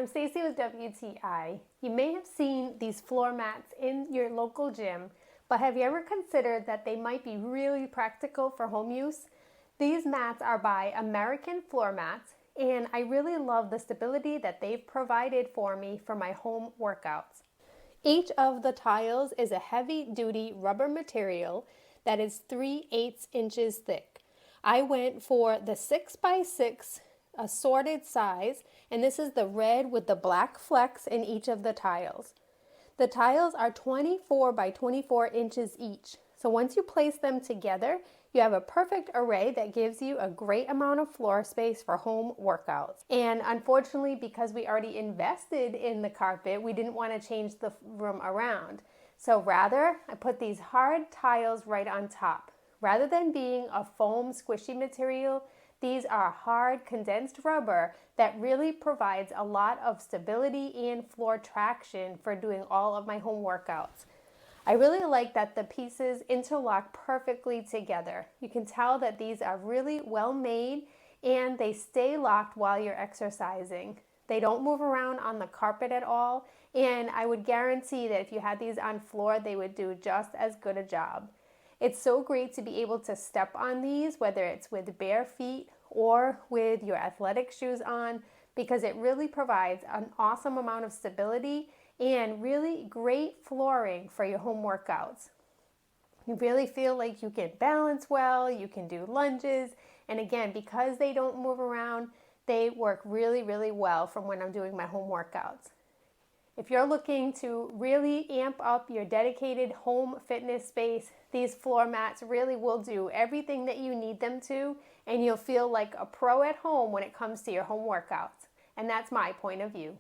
I'm Stacy with WTI. You may have seen these floor mats in your local gym, but have you ever considered that they might be really practical for home use? These mats are by American Floor Mats, and I really love the stability that they've provided for me for my home workouts. Each of the tiles is a heavy-duty rubber material that is 3/8 inches thick. I went for the 6x6 assorted size, and this is the red with the black flecks in each of the tiles. The tiles are 24 by 24 inches each. So once you place them together, you have a perfect array that gives you a great amount of floor space for home workouts. And unfortunately, because we already invested in the carpet, we didn't want to change the room around. So rather, I put these hard tiles right on top. Rather than being a foam squishy material, these are hard condensed rubber that really provides a lot of stability and floor traction for doing all of my home workouts. I really like that the pieces interlock perfectly together. You can tell that these are really well made and they stay locked while you're exercising. They don't move around on the carpet at all, and I would guarantee that if you had these on floor, they would do just as good a job. It's so great to be able to step on these, whether it's with bare feet or with your athletic shoes on, because it really provides an awesome amount of stability and really great flooring for your home workouts. You really feel like you can balance well, you can do lunges, and again, because they don't move around, they work really, really well from when I'm doing my home workouts. If you're looking to really amp up your dedicated home fitness space, these floor mats really will do everything that you need them to, and you'll feel like a pro at home when it comes to your home workouts. And that's my point of view.